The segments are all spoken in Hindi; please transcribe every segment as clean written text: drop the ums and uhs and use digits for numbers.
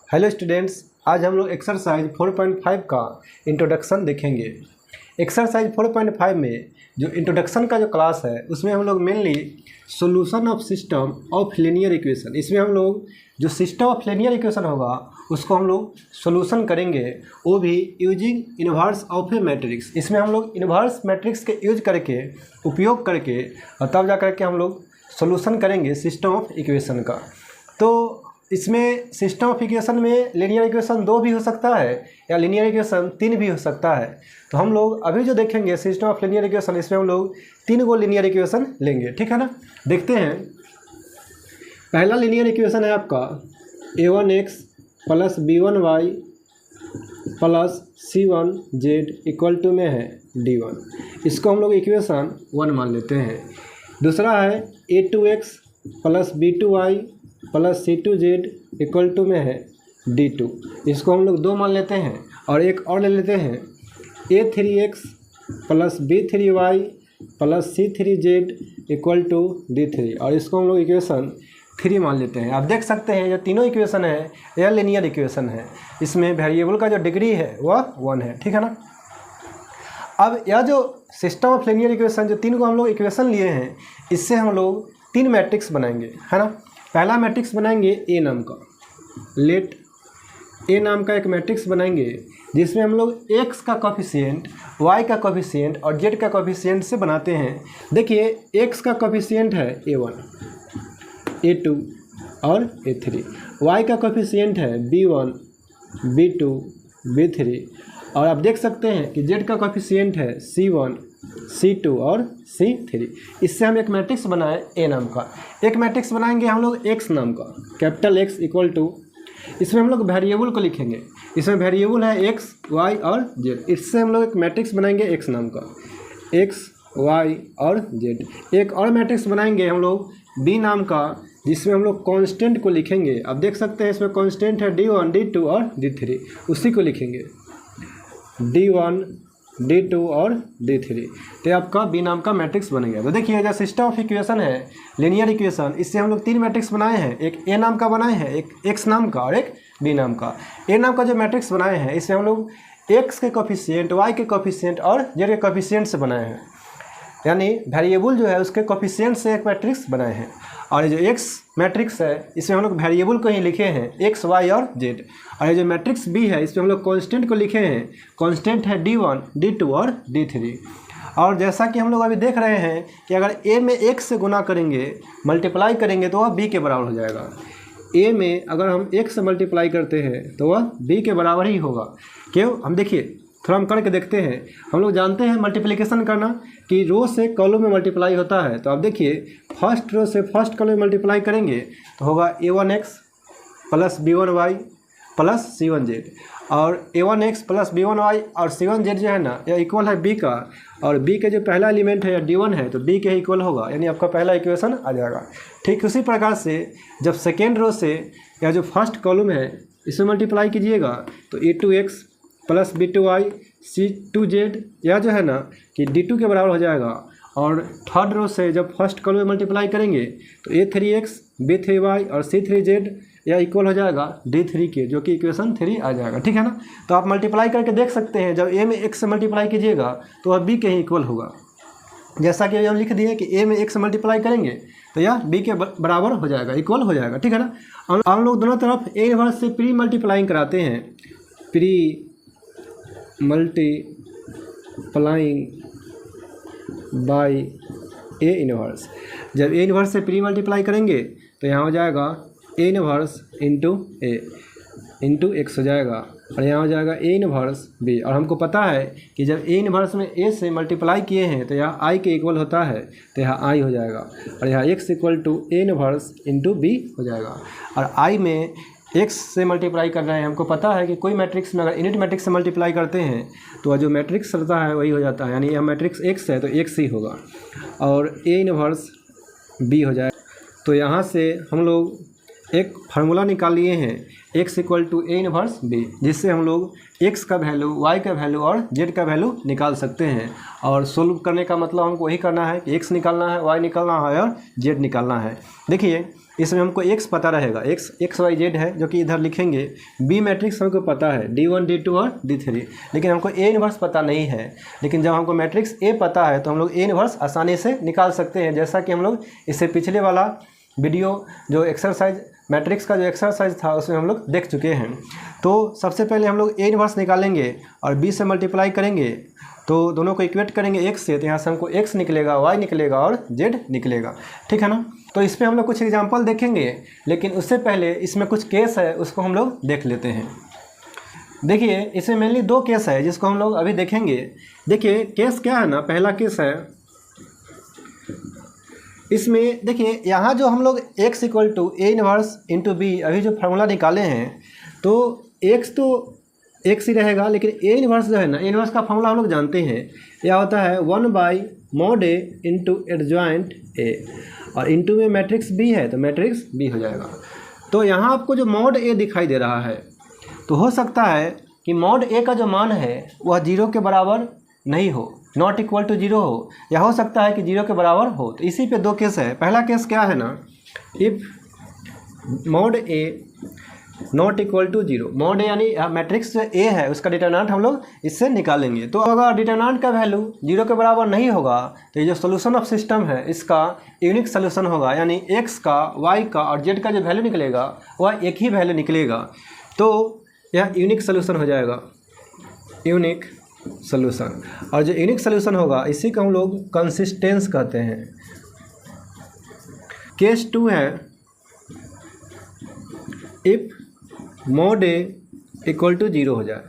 हेलो स्टूडेंट्स, आज हम लोग एक्सरसाइज 4.5 का इंट्रोडक्शन देखेंगे। एक्सरसाइज 4.5 में जो इंट्रोडक्शन का जो क्लास है उसमें हम लोग mainly solution of system of linear equation, इसमें हम लोग जो सिस्टम ऑफ लीनियर इक्वेशन होगा उसको हम लोग सॉल्यूशन करेंगे, वो भी using inverse of A matrix. इसमें हम लोग इन्वर्स मैट्रिक्स के यूज करके उपयोग करके और तब जा करके हम लोग सॉल्यूशन करेंगे सिस्टम ऑफ इक्वेशन का। तो इसमें सिस्टम ऑफ इक्वेशन में लीनियर इक्वेशन 2 भी हो सकता है या लीनियर इक्वेशन 3 भी हो सकता है। तो हम लोग अभी जो देखेंगे सिस्टम ऑफ लीनियर इक्वेशन, इसमें हम लोग 3 गो लीनियर इक्वेशन लेंगे, ठीक है ना। देखते हैं, पहला लीनियर इक्वेशन है आपका a1x plus b1y plus c1z equal to में है d1। इसको हम लोग इक्वेशन 1 मान लेते हैं। दूसरा है a2x plus b2y plus c2z equal to में है d2। इसको हम लोग 2 मान लेते हैं। और एक और ले लेते हैं a3x plus b3y plus c3z equal to d3, और इसको हम लोग इक्वेशन 3 मान लेते हैं। आप देख सकते हैं ये तीनों इक्वेशन है यह लीनियर इक्वेशन है, इसमें वेरिएबल का जो डिग्री है वह 1 है, ठीक है ना। अब यह जो सिस्टम ऑफ लीनियर इक्वेशन, जो 3 को हम लोग इक्वेशन लिए हैं, इससे हम लोग 3 मैट्रिक्स बनाएंगे, है ना। पहला मैट्रिक्स बनाएंगे ए नाम का, लेट ए नाम का एक मैट्रिक्स बनाएंगे जिसमें हम लोग एक्स का कोफिशिएंट, वाई का कोफिशिएंट और जेड का कोफिशिएंट से बनाते हैं। देखिए एक्स का कोफिशिएंट है a1, a2 और a3, वाई का कोफिशिएंट है b1, b2, b3, और आप देख सकते हैं कि जेड का कोफिशिएंट है c1, c2 और c3। इससे हम एक मैट्रिक्स बनाए ए नाम का। एक मैट्रिक्स बनाएंगे हम लोग एक्स नाम का, कैपिटल एक्स इक्वल टू, इसमें हम लोग वेरिएबल को लिखेंगे। इसमें वेरिएबल है एक्स, वाई और जेड। इससे हम लोग एक मैट्रिक्स बनाएंगे एक्स नाम का, एक्स, वाई और जेड। एक और मैट्रिक्स बनाएंगे हम लोग बी नाम का, जिसमें हम लोग कांस्टेंट को लिखेंगे। आप देख सकते हैं इसमें कांस्टेंट है d1, d2 और d3, उसी को लिखेंगे d1, d2 और d3। तो आपका बी नाम का मैट्रिक्स बन गया। तो देखिए जो सिस्टम ऑफ इक्वेशन है लीनियर इक्वेशन, इससे हम लोग 3 मैट्रिक्स बनाए हैं, एक ए नाम का बनाए हैं, एक एक्स नाम का और एक बी नाम का। ए नाम का जो मैट्रिक्स बनाए हैं इससे हम लोग एक्स के कोफिशिएंट, वाई के कोफिशिएंट और जेड के कोफिशिएंट से बनाए हैं, यानी वेरिएबल जो है उसके कोफिशिएंट से एक मैट्रिक्स बनाए हैं। और ये जो एक्स मैट्रिक्स है इसमें हम लोग वेरिएबल को ही लिखे हैं एक्स, वाई और जेड। और ये जो मैट्रिक्स बी है इसमें हम लोग कांस्टेंट को लिखे हैं, कांस्टेंट है d1, d2 और d3। और जैसा कि हम लोग अभी देख रहे हैं कि अगर a में x से गुना करेंगे, मल्टीप्लाई करेंगे तो वह b के बराबर हो जाएगा। a में अगर हम x से मल्टीप्लाई करते हैं तो वह b के बराबर ही होगा। क्यों, हम देखिए थोड़ा हम करके देखते हैं। हम लोग जानते हैं मल्टीप्लिकेशन करना कि रो से कॉलम में मल्टीप्लाई होता है। तो आप देखिए फर्स्ट रो से फर्स्ट कॉलम में मल्टीप्लाई करेंगे तो होगा a1x plus b1y plus c1z, और a1x प्लस b1y और c1z जो है ना यह इक्वल है b का, और b के जो पहला एलिमेंट है या d1 है तो b के इक्वल होगा, यानी आपका पहला इक्वेशन आ जाएगा। ठीक उसी प्रकार से जब सेकेंड रो से या जो फर्स्ट कॉलम है इसमें मल्टीप्लाई कीजिएगा तो a2x प्लस b2y c2z, यह जो है ना कि d2 के बराबर हो जाएगा। और थर्ड रो से जब फर्स्ट कॉलम में मल्टीप्लाई करेंगे तो a3x, b3y और c3z यह इक्वल हो जाएगा d3 के, जो कि इक्वेशन 3 आ जाएगा, ठीक है ना। तो आप मल्टीप्लाई करके देख सकते हैं, जब a में x से मल्टीप्लाई कीजिएगा तो वह b के ही इक्वल होगा। जैसा कि हम लिख दिए कि a में x से मल्टीप्लाई करेंगे तो यह b के बराबर हो जाएगा, इक्वल हो जाएगा, ठीक है ना। हम लोग दोनों तरफ a इनवर्स से प्री मल्टीप्लाइंग कराते हैं, pre multiplying by A inverse. जब ए इनवर्स से प्री मल्टीप्लाई करेंगे तो यहाँ हो जाएगा ए इनवर्स इंटू एक्स हो जाएगा, और यहाँ हो जाएगा ए इनवर्स बी। और हमको पता है कि जब ए इनवर्स में ए से मल्टीप्लाई किए हैं तो यहाँ आई के इक्वल होता है, तो यहाँ आई हो जाएगा, और यहाँ X equal to A inverse into B हो जाएगा। और आई में एक्स से मल्टीप्लाई कर रहे हैं, हमको पता है कि कोई मैट्रिक्स में अगर यूनिट मैट्रिक्स से मल्टीप्लाई करते हैं तो जो मैट्रिक्स रहता है वही हो जाता है, यानी यह मैट्रिक्स एक्स है तो एक्स ही होगा, और ए इनवर्स बी हो जाए। तो यहाँ से हम लोग एक फार्मूला निकाल लिए हैं x equal to A inverse B, जिससे हम लोग x का वैल्यू, y का वैल्यू और z का वैल्यू निकाल सकते हैं। और सोल्व करने का मतलब हमको वही करना है कि x निकालना है, y निकालना है और z निकालना है। देखिए इसमें हमको x पता रहेगा, x y z है जो कि इधर लिखेंगे। b मैट्रिक्स हमको पता है d1 d2 और d3, लेकिन हमको a इनवर्स पता नहीं है। लेकिन जब हमको मैट्रिक्स a पता है तो हम लोग a इनवर्स आसानी से निकाल सकते हैं, जैसा कि हम लोग इससे पिछले वाला वीडियो जो एक्सरसाइज मैट्रिक्स का जो एक्सरसाइज था उसमें हम लोग देख चुके हैं। तो सबसे पहले हम लोग a इनवर्स निकालेंगे और b से मल्टीप्लाई करेंगे, तो दोनों को इक्वेट करेंगे x से, तो यहाँ से हमको x निकलेगा, y निकलेगा और z निकलेगा, ठीक है ना। तो इस पर हम लोग कुछ एग्जांपल देखेंगे, लेकिन उससे पहले इसमें कुछ केस है उसको हम लोग देख लेते हैं। देखिए इसमें मेनली दो केस है जिसको हम लोग अभी देखेंगे। देखिए केस क्या है ना, पहला केस है इसमें, देखिए यहाँ जो हम लोग x equal to A inverse into B अभी जो फार्मूला निकाले हैं, तो x तो x ही रहेगा, लेकिन ए इनवर्स जो है ना, ए इनवर्स का फार्मूला हम लोग जानते हैं, यह होता है 1/mod a into adjoint a, और इंटू में मैट्रिक्स b है तो मैट्रिक्स b हो जाएगा। तो यहाँ आपको जो mod a दिखाई दे रहा है, तो हो सकता है कि mod a का जो मान है वह 0 के बराबर नहीं हो, नॉट इक्वल टू 0 हो, या हो सकता है कि 0 के बराबर हो। तो इसी पे दो केस है। पहला केस क्या है ना, if mod a not equal to 0, mod a यानी मैट्रिक्स जो a है उसका डिटरमिनेंट हम लोग इससे निकालेंगे। तो अगर डिटरमिनेंट का वैल्यू 0 के बराबर नहीं होगा तो ये जो सोल्यूशन ऑफ सिस्टम है इसका यूनिक सोल्यूशन होगा, यानी x का, y का और z का जो वैल्यू निकलेगा वह एक ही वैल्यू निकलेगा। तो यह यूनिक सोल्यूशन हो जाएगा, यूनिक सोल्यूशन। और जो यूनिक सोल्यूशन होगा इसी को हम लोग कंसिस्टेंस कहते हैं। केस 2 है if mod a equal to 0 हो जाए।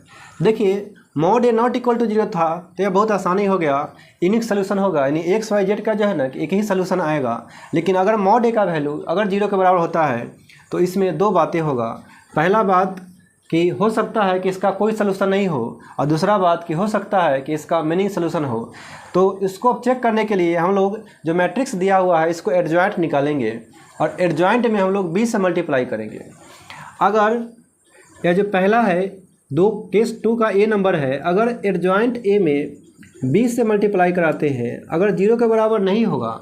देखिए mod a not equal to 0 था तो यह बहुत आसानी हो गया, यूनिक सोल्यूशन होगा, यानी x y z का जो है ना एक ही सोल्यूशन आएगा। लेकिन अगर mod a का वैल्यू अगर 0 के बराबर होता है तो इसमें दो बातें होगा। पहला बात कि हो सकता है कि इसका कोई सलूशन नहीं हो, और दूसरा बात कि हो सकता है कि इसका मिनी सलूशन हो। तो इसको चेक करने के लिए हम लोग जो मैट्रिक्स दिया हुआ है इसको एडजॉइंट निकालेंगे, और एडजॉइंट में हम लोग b से मल्टीप्लाई करेंगे। अगर यह जो पहला है केस 2 का a नंबर है, अगर एडजॉइंट a में b से मल्टीप्लाई कराते हैं, अगर 0 के बराबर नहीं होगा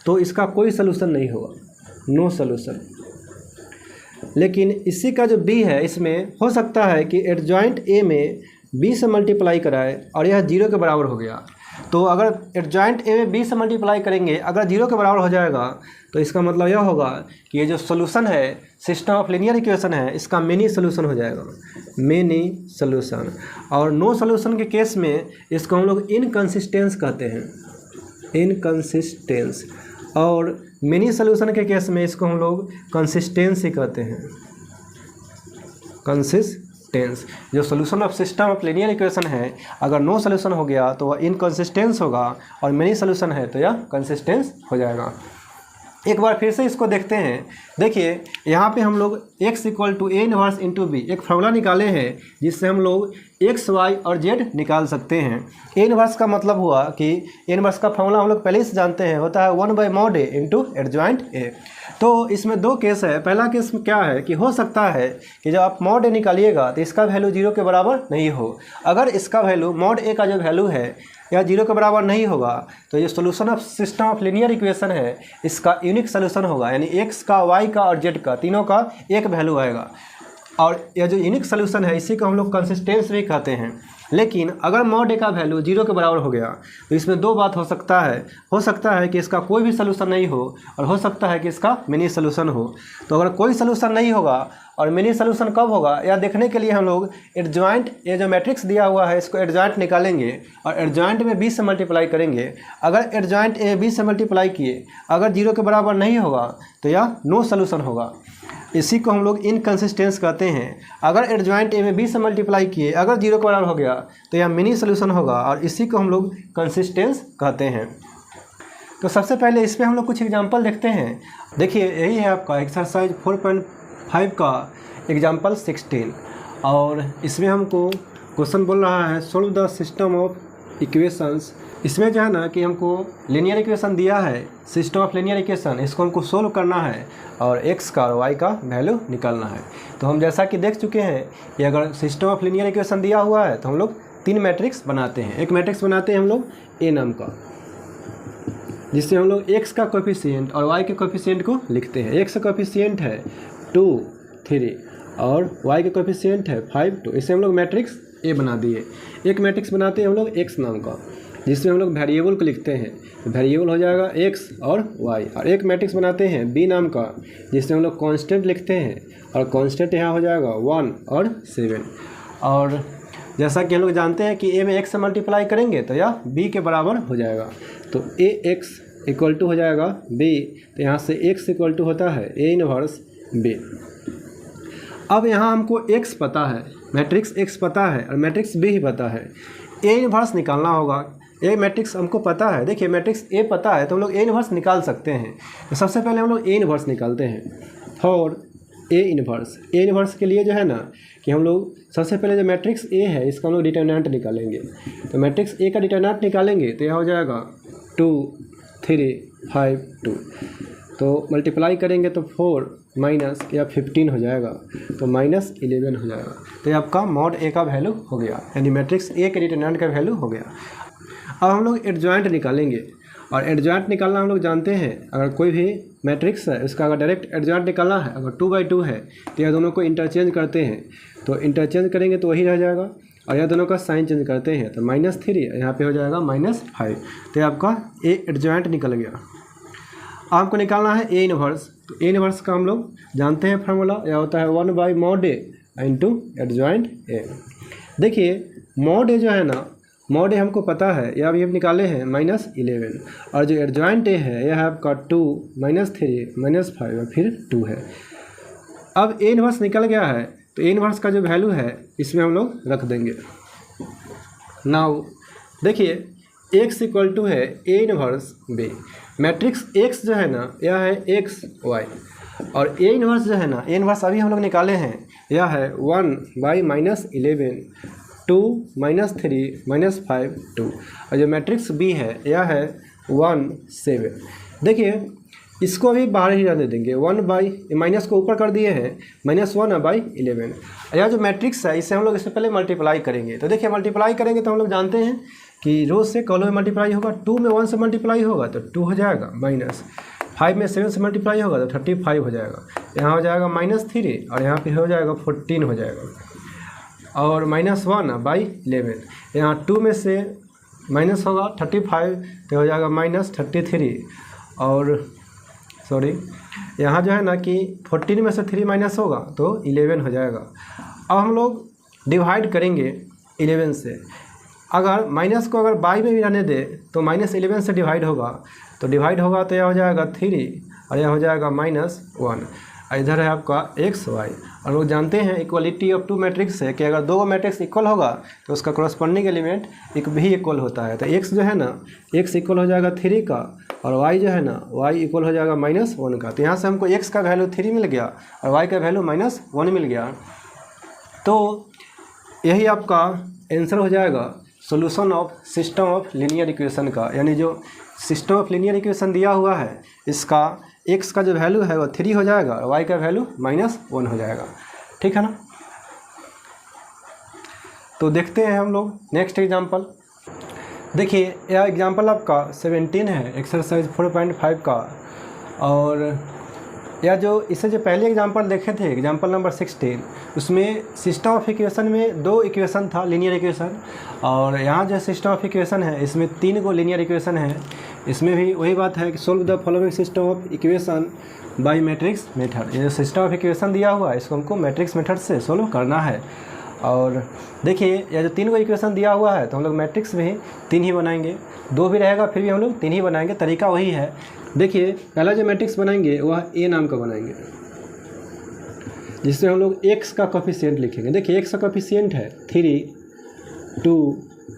तो इसका कोई सलूशन नहीं होगा, नो सलूशन। लेकिन इसी का जो b है इसमें हो सकता है कि एडजॉइंट a में b से मल्टीप्लाई कराए और यह 0 के बराबर हो गया। तो अगर एडजॉइंट a में b से मल्टीप्लाई करेंगे, अगर 0 के बराबर हो जाएगा तो इसका मतलब यह होगा कि ये जो सोल्यूशन है सिस्टम ऑफ लीनियर इक्वेशन है इसका मिनी सोल्यूशन हो जाएगा, मिनी सोल्यूशन। और नो सोल्यूशन के केस में इसको हम लोग इनकंसिस्टेंस कहते हैं, इनकंसिस्टेंस। और मिनी सोल्यूशन के केस में इसको हम लोग कंसिस्टेंसी कहते हैं, कंसिस्टेंस। जो solution of system of linear equation है अगर नो सोल्यूशन हो गया तो वह इनकंसिस्टेंस होगा, और मिनी सोल्यूशन है तो यह कंसिस्टेंस हो जाएगा। एक बार फिर से इसको देखते हैं। देखिए यहाँ पे हम लोग x equal to A inverse into B एक फार्मूला निकाले हैं जिससे हम लोग x y और z निकाल सकते हैं। ए इनवर्स का मतलब हुआ कि ए इनवर्स का फार्मूला हम लोग पहले से जानते हैं, होता है 1/mod a into adjoint a। तो इसमें दो केस है। पहला केस क्या है कि हो सकता है कि जब आप mod a निकालिएगा तो इसका वैल्यू 0 के बराबर नहीं हो। अगर इसका वैल्यू mod a का जो वैल्यू है या 0 के बराबर नहीं होगा तो ये solution of system of linear equation है इसका यूनिक सोल्यूशन होगा, यानी x का, y का और z का तीनों का एक वैल्यू आएगा। और यह जो यूनिक सोल्यूशन है इसी को हम लोग कंसिस्टेंस भी कहते हैं। लेकिन अगर mod a का वैल्यू 0 के बराबर हो गया तो इसमें दो बात हो सकता है कि इसका कोई भी सोल्यूशन नहीं हो, और हो सकता है कि इसका मिनी सोल्यूशन हो। तो अगर कोई सोल्यूशन नहीं होगा और मिनी सोल्यूशन कब होगा यह देखने के लिए हम लोग एडजॉइंट, ये जो मैट्रिक्स दिया हुआ है इसको एडजॉइंट निकालेंगे और एडजॉइंट में b से मल्टीप्लाई करेंगे। अगर एडजॉइंट a b से मल्टीप्लाई किए अगर 0 के बराबर नहीं होगा तो यह नो सोल्यूशन होगा, इसी को हम लोग इनकंसिस्टेंस कहते हैं। अगर एडजॉइंट a में b से मल्टीप्लाई किए अगर 0 के बराबर हो गया तो यह मिनी सोल्यूशन होगा, और इसी को हम लोग कंसिस्टेंस कहते हैं। तो सबसे पहले इस पर हम लोग कुछ एग्जांपल देखते हैं। देखिए यही है आपका एक्सरसाइज 4.5 का एग्जांपल 16, और इसमें हमको क्वेश्चन बोल रहा है solve the system of equations, इसमें जो है ना कि हमको लीनियर इक्वेशन दिया है, सिस्टम ऑफ लीनियर इक्वेशन, इसको हमको सोल्व करना है और x का और y का वैल्यू निकालना है। तो हम जैसा कि देख चुके हैं कि अगर सिस्टम ऑफ लीनियर इक्वेशन दिया हुआ है तो हम लोग 3 मैट्रिक्स बनाते हैं। एक मैट्रिक्स बनाते हैं हम लोग A नाम का, जिससे हम लोग x का कोफिशिएंट और y के कोफिशिएंट को लिखते हैं। x का कोफिशिएंट है 2, 3 और y के कोफिशिएंट है 5, 2। इसे हम लोग मैट्रिक्स A बना दिए। एक मैट्रिक्स बनाते हैं हम लोग x नाम का, जिसमें हम लोग वेरिएबल को लिखते हैं। तो वेरिएबल हो जाएगा x और y। और एक मैट्रिक्स बनाते हैं b नाम का, जिसमें हम लोग कांस्टेंट लिखते हैं और कांस्टेंट यहाँ हो जाएगा 1 और 7। और जैसा कि हम लोग जानते हैं कि a में x से मल्टीप्लाई करेंगे तो यह b के बराबर हो जाएगा। तो ax इक्वल टू हो जाएगा b, तो यहाँ से x इक्वल टू होता है a इनवर्स b। अब यहाँ हमको x पता है, मैट्रिक्स x पता है और मैट्रिक्स b ही पता है। a इनवर्स निकालना होगा। ए मैट्रिक्स हमको पता है, देखिए मैट्रिक्स ए पता है तो हम लोग ए इनवर्स निकाल सकते हैं। तो सबसे पहले हम लोग ए इनवर्स निकालते हैं। फॉर ए इनवर्स के लिए जो है ना कि हम लोग सबसे पहले जो मैट्रिक्स ए है इसका हम लोग डिटरमिनेंट निकालेंगे। तो मैट्रिक्स ए का डिटरमिनेंट निकालेंगे तो यह हो जाएगा 2, 3, 5, 2। तो मल्टीप्लाई करेंगे तो 4 माइनस या 15 हो जाएगा, तो -11 हो जाएगा। तो ये आपका मॉड ए का वैल्यू हो गया, यानी मैट्रिक्स ए के डिटरमिनेंट का वैल्यू हो गया। अब हम लोग एडजॉइंट निकालेंगे और एडजॉइंट निकालना हम लोग जानते हैं। अगर कोई भी मैट्रिक्स है उसका अगर डायरेक्ट एडजॉइंट निकालना है, अगर 2/2 है तो यह दोनों को इंटरचेंज करते हैं। तो इंटरचेंज करेंगे तो वही रह जाएगा और यह दोनों का साइन चेंज करते हैं तो -3 यहाँ पे हो जाएगा -5। तो ये आपका ए एडजॉइंट निकल गया। अब हमको निकालना है ए इनवर्स। तो ए इनवर्स का हम लोग जानते हैं फार्मूला, यह होता है 1/mod A into adjoint A. देखिए मॉड ए जो है ना, मॉड ए हमको पता है, यह अभी हम निकाले हैं -11, और जो एडजॉइंट ए है यह है आपका 2, -3, -5 और फिर 2 है। अब ए इनवर्स निकल गया है तो ए इनवर्स का जो वैल्यू है इसमें हम लोग रख देंगे। नाउ देखिए x इक्वल टू है ए इनवर्स b। मैट्रिक्स x जो है ना यह है x, y, और ए इनवर्स जो है ना, ए इनवर्स अभी हम लोग निकाले हैं, यह है 1/-11, 2, -3, -5, 2। और जो मैट्रिक्स b है यह है 1, 7। देखिए इसको अभी बाहर ही रहने देंगे, माइनस को ऊपर कर दिए हैं, -1/11। यह जो मैट्रिक्स है इसे हम लोग इससे पहले मल्टीप्लाई करेंगे। तो देखिए मल्टीप्लाई करेंगे तो हम लोग जानते हैं कि रो से कॉलम में मल्टीप्लाई होगा, 2 में 1 से मल्टीप्लाई होगा तो 2 हो जाएगा, -5 में 7 से मल्टीप्लाई होगा तो 35 हो जाएगा, यहाँ हो जाएगा -3 और यहाँ पे हो जाएगा 14 हो जाएगा, और -1/11। यहाँ 2 में से माइनस होगा 35 तो हो जाएगा -33, और सॉरी यहाँ जो है ना कि 14 में से 3 माइनस होगा तो 11 हो जाएगा। अब हम लोग डिवाइड करेंगे 11 से। अगर माइनस को अगर बाई में भी रहने दे तो -11 से डिवाइड होगा, तो डिवाइड होगा तो यह हो जाएगा 3 और यह हो जाएगा -1। इधर है आपका x, y। और लोग जानते हैं इक्वलिटी ऑफ 2 मैट्रिक्स है कि अगर 2 मैट्रिक्स इक्वल होगा तो उसका कॉरस्पॉन्डिंग एलिमेंट एक भी इक्वल होता है। तो x जो है ना, x इक्वल हो जाएगा 3 का, और y जो है ना, y इक्वल हो जाएगा -1 का। तो यहाँ से हमको x का वैल्यू 3 मिल गया और y का वैल्यू -1 मिल गया। तो यही आपका आंसर हो जाएगा solution of system of linear equation का, यानी जो सिस्टम ऑफ लीनियर इक्वेशन दिया हुआ है इसका x का जो वैल्यू है वो 3 हो जाएगा और y का वैल्यू -1 हो जाएगा। ठीक है ना। तो देखते हैं हम लोग नेक्स्ट एग्जांपल। देखिए यह एग्जांपल आपका 17 है, एक्सरसाइज 4.5 का। और यह जो इससे जो पहले एग्जांपल देखे थे, एग्जांपल नंबर 16, उसमें सिस्टम ऑफ इक्वेशन में 2 इक्वेशन था, लीनियर इक्वेशन। और यहाँ जो सिस्टम ऑफ इक्वेशन है इसमें 3 को लीनियर इक्वेशन है। इसमें भी वही बात है कि solve the following system of equation by matrix method. ये जो सिस्टम ऑफ इक्वेशन दिया हुआ है इसको हमको मैट्रिक्स मेथड से सोल्व करना है। और देखिए यह जो 3 को इक्वेशन दिया हुआ है तो हम लोग मैट्रिक्स में ही 3 ही बनाएंगे, 2 भी रहेगा फिर भी हम लोग 3 ही बनाएंगे, तरीका वही है। देखिए पहला जो मैट्रिक्स बनाएंगे वह ए नाम का बनाएंगे, जिसमें हम लोग x का कोफिशिएंट लिखेंगे। देखिए x का कोफिशिएंट है 3, 2,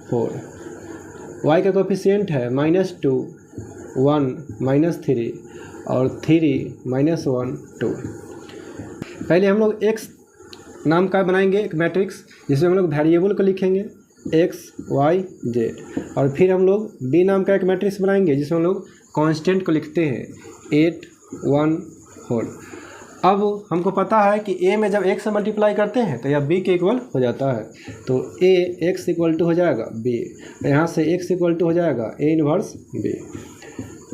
4, y का कोफिशिएंट है -2, 1, -3 और 3, -1, 2। पहले हम लोग x नाम का बनाएंगे एक मैट्रिक्स, जिसमें हम लोग वेरिएबल को लिखेंगे एक्स वाई जेड। और फिर हम लोग बी नाम का एक मैट्रिक्स बनाएंगे जिसमें हम लोग कांस्टेंट को लिखते हैं 8 1 4। अब हमको पता है कि ए में जब एक्स से मल्टीप्लाई करते हैं तो यह बी के इक्वल हो जाता है, तो ए एक्स इक्वल टू हो जाएगा बी, यहाँ से एक्स इक्वल टू हो जाएगा ए इनवर्स बी।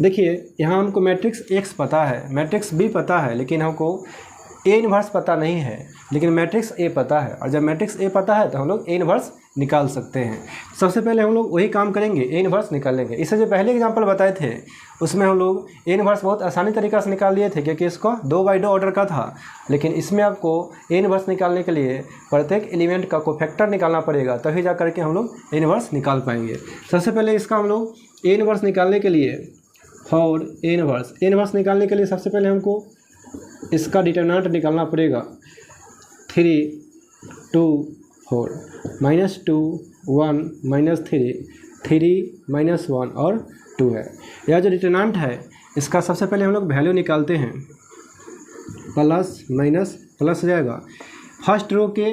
देखिए यहाँ हमको मैट्रिक्स एक्स पता है, मैट्रिक्स बी पता है, लेकिन हमको ए इनवर्स पता नहीं है, लेकिन मैट्रिक्स ए पता है। और जब मैट्रिक्स ए पता है तो हम लोग ए इनवर्स निकाल सकते हैं। सबसे पहले हम लोग वही काम करेंगे, ए इनवर्स निकालेंगे। इससे जो पहले एग्जांपल बताए थे उसमें हम लोग ए इनवर्स बहुत आसानी तरीक़ा से निकाल लिए थे, क्योंकि इसको 2/2 ऑर्डर का था। लेकिन इसमें आपको ए इनवर्स निकालने के लिए प्रत्येक एलिमेंट का कोफैक्टर निकालना पड़ेगा, तभी जा करके हम लोग ए इनवर्स निकाल पाएंगे। सबसे पहले इसका हम लोग ए इनवर्स निकालने के लिए फॉर ए इनवर्स निकालने के लिए सबसे पहले हमको इसका डिटरमिनेंट निकालना पड़ेगा। 3 2 4 -2 1 -3 3 -1 और 2 है। यह जो डिटरमिनेंट है इसका सबसे पहले हम लोग वैल्यू निकालते हैं, प्लस माइनस प्लस हो जाएगा। फर्स्ट रो के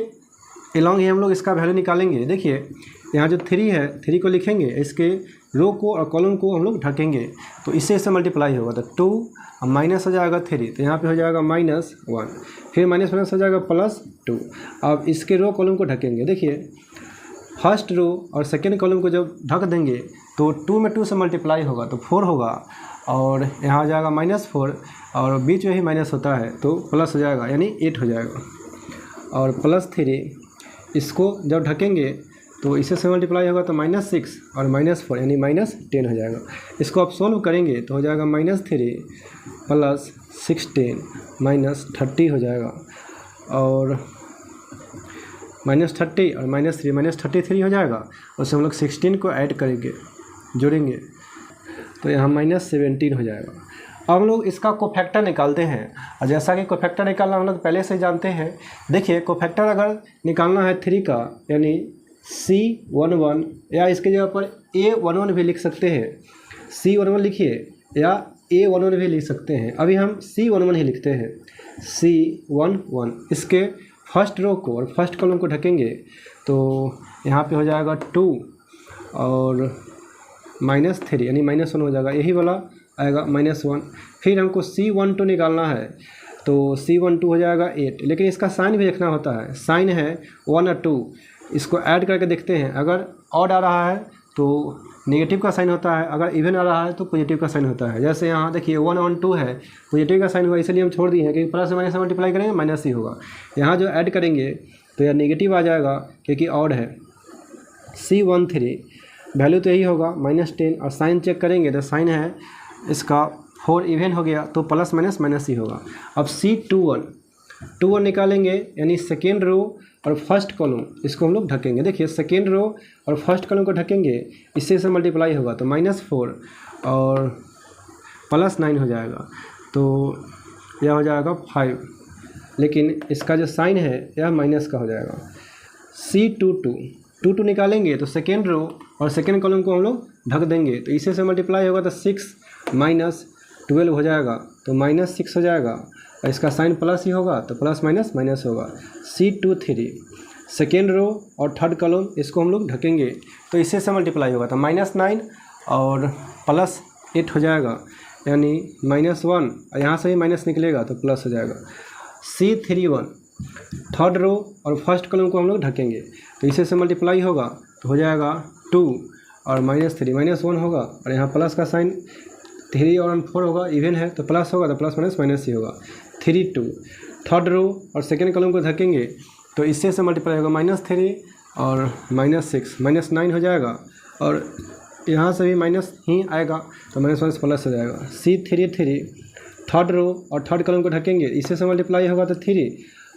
एलॉन्ग ही हम लोग इसका वैल्यू निकालेंगे। देखिए यहाँ जो 3 है 3 को लिखेंगे, इसके रो को और कॉलम को हम लोग ढकेंगे तो इससे मल्टीप्लाई होगा, तो 2 माइनस हो जाएगा 3, तो यहाँ पे हो जाएगा -1, फिर माइनस हो जाएगा +2। अब इसके रो कॉलम को ढकेंगे। देखिए फर्स्ट रो और सेकेंड कॉलम को जब ढक देंगे तो 2 में 2 से मल्टीप्लाई होगा तो 4 होगा, और यहाँ हो जाएगा -4 और बीच में ही माइनस होता है तो प्लस हो जाएगा, यानी 8 हो जाएगा। और +3 इसको जब ढकेंगे तो इससे से मल्टीप्लाई होगा तो -6 और -4 यानी -10 हो जाएगा। इसको आप सोल्व करेंगे तो हो जाएगा -3 + 16 -30 हो जाएगा, और -30 और -3 -33 हो जाएगा। उससे हम लोग 16 को ऐड करेंगे, जोड़ेंगे तो यहाँ -17 हो जाएगा। अब हम लोग इसका कोफैक्टर निकालते हैं, और जैसा कि कोफैक्टर निकालना हम लोग पहले से जानते हैं। देखिए कोफैक्टर अगर निकालना है 3 का, यानी C11, या इसके जगह पर A11 भी लिख सकते हैं। C11 लिखिए या A11 भी लिख सकते हैं। अभी हम C11 ही लिखते हैं, C11। इसके फर्स्ट रो को और फर्स्ट कॉलम को ढकेंगे तो यहाँ पे हो जाएगा 2 और -3 यानी -1 हो जाएगा, यही वाला आएगा -1। फिर हमको C12 निकालना है तो C12 हो जाएगा 8, लेकिन इसका साइन भी देखना होता है। साइन है 1 और 2, इसको ऐड करके देखते हैं। अगर ऑड आ रहा है तो नेगेटिव का साइन होता है, अगर इवन आ रहा है तो पॉजिटिव का साइन होता है। जैसे यहाँ देखिए 1 और 2 है, पॉजिटिव का साइन हुआ, इसलिए हम छोड़ दिए हैं कि प्लस से माइनस से मल्टीप्लाई करेंगे माइनस ही होगा। यहाँ जो ऐड करेंगे तो यह नेगेटिव आ जाएगा क्योंकि ऑड है। C13 वैल्यू तो यही होगा -10, और साइन चेक करेंगे तो साइन है इसका 4 इवन हो गया तो प्लस माइनस माइनस ही होगा। अब C21 निकालेंगे, यानी सेकेंड रो और फर्स्ट कॉलम, इसको हम लोग ढकेंगे। देखिए सेकेंड रो और फर्स्ट कॉलम को ढकेंगे, इससे से मल्टीप्लाई होगा तो -4 और +9 हो जाएगा, तो यह हो जाएगा 5, लेकिन इसका जो साइन है यह माइनस का हो जाएगा। C22 निकालेंगे तो सेकेंड रो और सेकेंड कॉलम को हम लोग ढक देंगे, तो इससे से मल्टीप्लाई होगा तो 6 - 12 हो जाएगा, तो -6 हो जाएगा, और इसका साइन प्लस ही होगा तो प्लस माइनस माइनस होगा। C23 सेकेंड रो और थर्ड कॉलम, इसको हम लोग ढकेंगे तो इससे से मल्टीप्लाई होगा तो -9 और +8 हो जाएगा, यानी -1, और यहाँ से भी माइनस निकलेगा तो प्लस हो जाएगा। C31 थर्ड रो और फर्स्ट कॉलम को हम लोग ढकेंगे तो इससे से मल्टीप्लाई होगा तो हो जाएगा 2 और -3 -1 होगा, और यहाँ प्लस का साइन 3 और 4 होगा, इवन है तो प्लस होगा तो प्लस माइनस माइनस ही होगा। 32 थर्ड रो और सेकेंड कॉलम को ढकेंगे तो इससे से मल्टीप्लाई होगा -3 और -6 -9 हो जाएगा, और यहाँ से भी माइनस ही आएगा तो -1 प्लस हो जाएगा। C33 थर्ड रो और थर्ड कॉलम को ढकेंगे, इससे से मल्टीप्लाई होगा तो 3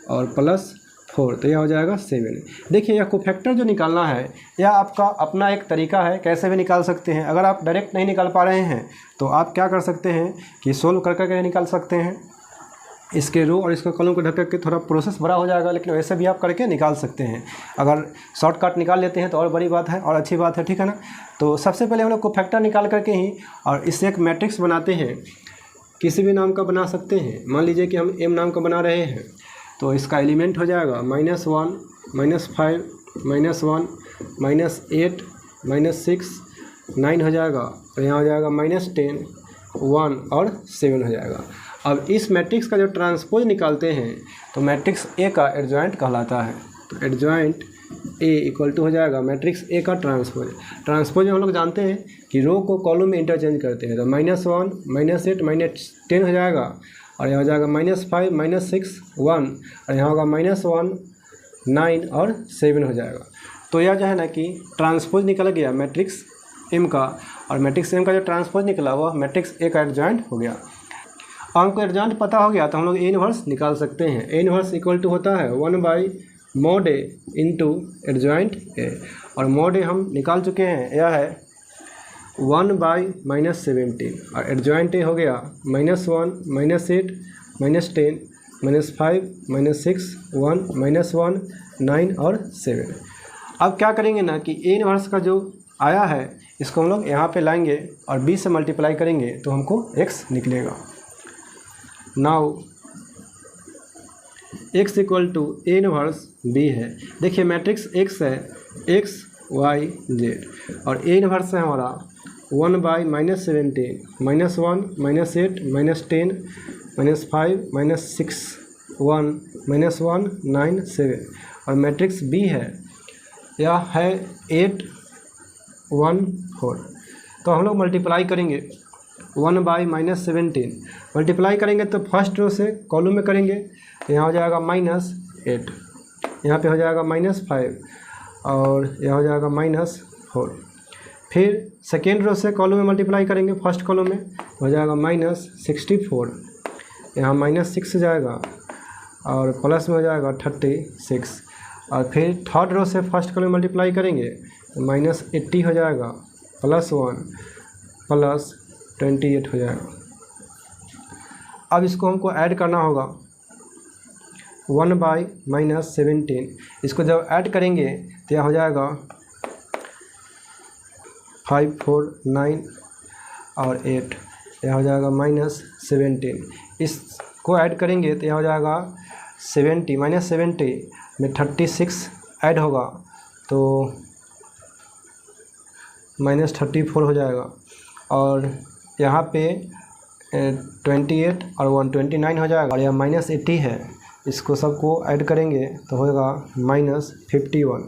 और +4, तो यह हो जाएगा 7। देखिए यह कोफैक्टर जो निकालना है यह आपका अपना एक तरीका है, कैसे भी निकाल सकते हैं। अगर आप डायरेक्ट नहीं निकाल पा रहे हैं तो आप क्या कर सकते हैं कि सोल्व कर करके निकाल सकते हैं। इसके रो और इसके कॉलम को ढक के थोड़ा प्रोसेस बड़ा हो जाएगा, लेकिन वैसे भी आप करके निकाल सकते हैं। अगर शॉर्टकट निकाल लेते हैं तो और बड़ी बात है और अच्छी बात है, ठीक है ना। तो सबसे पहले हम लोग कोफैक्टर निकाल करके ही और इससे एक मैट्रिक्स बनाते हैं, किसी भी नाम का बना सकते हैं। मान लीजिए कि हम M नाम का बना रहे हैं तो इसका एलिमेंट हो जाएगा -1 -5 -1 -8 -6 9 हो जाएगा, और यहाँ हो जाएगा -10 1 और 7 हो जाएगा। अब इस मैट्रिक्स का जो ट्रांसपोज निकालते हैं तो मैट्रिक्स ए का एडजॉइंट कहलाता है। तो एडजॉइंट ए इक्वल टू हो जाएगा मैट्रिक्स ए का ट्रांसपोज। ट्रांसपोज में हम लोग जानते हैं कि रो को कॉलम में इंटरचेंज करते हैं। तो -1 -8 -10 हो जाएगा, और यहाँ हो जाएगा -5 -6 1, और यहाँ होगा -1 9 और 7 हो जाएगा। तो यह जो है ना कि ट्रांसपोज निकल गया मैट्रिक्स एम का, और मैट्रिक्स एम का जो ट्रांसपोज निकला वह मैट्रिक्स ए का एडजॉइंट हो गया। हमको एडजॉइंट पता हो गया तो हम लोग ए इनवर्स निकाल सकते हैं। ए इनवर्स इक्वल टू होता है 1/mod A into adjoint A, और mod A हम निकाल चुके हैं, यह है 1/-17, और एडजॉइंट ए हो गया -1 -8 -10 -5 -6 1 -1 9 और 7। अब क्या करेंगे ना कि ए इनवर्स का जो आया है इसको हम लोग यहाँ पे लाएंगे और b से मल्टीप्लाई करेंगे तो हमको x निकलेगा। Now x equal to A inverse b है। देखिए मैट्रिक्स x है x y z, और ए इनवर्स है हमारा 1/-17 -1 -8 -10 -5 -6 1 -1 9 7, और मैट्रिक्स b है यह है 8 1 4। तो हम लोग मल्टीप्लाई करेंगे 1/-17 मल्टीप्लाई करेंगे तो फर्स्ट रो से कॉलम में करेंगे तो यहाँ हो जाएगा -8, यहाँ पे हो जाएगा -5, और यहाँ हो जाएगा -4। फिर सेकेंड रो से कॉलम में मल्टीप्लाई करेंगे फर्स्ट कॉलम में हो जाएगा -64, यहाँ -6 हो जाएगा, और प्लस में हो जाएगा 36, और फिर थर्ड रो से फर्स्ट कॉलम में मल्टीप्लाई करेंगे तो -80 हो जाएगा, +1 प्लस 28 हो जाएगा। अब इसको हमको ऐड करना होगा 1/-17, इसको जब ऐड करेंगे तो यह हो जाएगा 5 4 9 और 8, यह हो जाएगा -17। इसको ऐड करेंगे तो यह हो जाएगा 70 -70 में 36 ऐड होगा तो -34 हो जाएगा, और यहाँ पे 28 और 129 हो जाएगा, और यह -80 है, इसको सबको ऐड करेंगे तो होगा -51।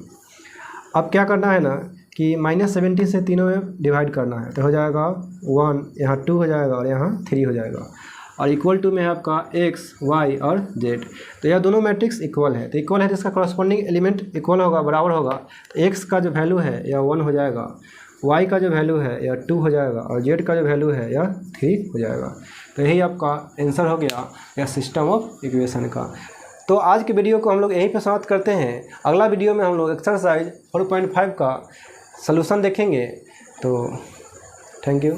अब क्या करना है ना कि -70 से तीनों में डिवाइड करना है तो हो जाएगा 1, यहाँ 2 हो जाएगा, और यहाँ 3 हो जाएगा, और इक्वल टू में है आपका x y और z। तो यह दोनों मैट्रिक्स इक्वल है, तो इक्वल है तो इसका कॉरस्पॉन्डिंग एलिमेंट इक्वल होगा, बराबर होगा। तो x का जो वैल्यू है यह 1 हो जाएगा, y का जो वैल्यू है यह 2 हो जाएगा, और z का जो वैल्यू है यह 3 हो जाएगा। तो यही आपका आंसर हो गया यह सिस्टम ऑफ इक्वेशन का। तो आज के वीडियो को हम लोग यहीं पर समाप्त करते हैं। अगला वीडियो में हम लोग एक्सरसाइज 4.5 का सलूशन देखेंगे। तो थैंक यू।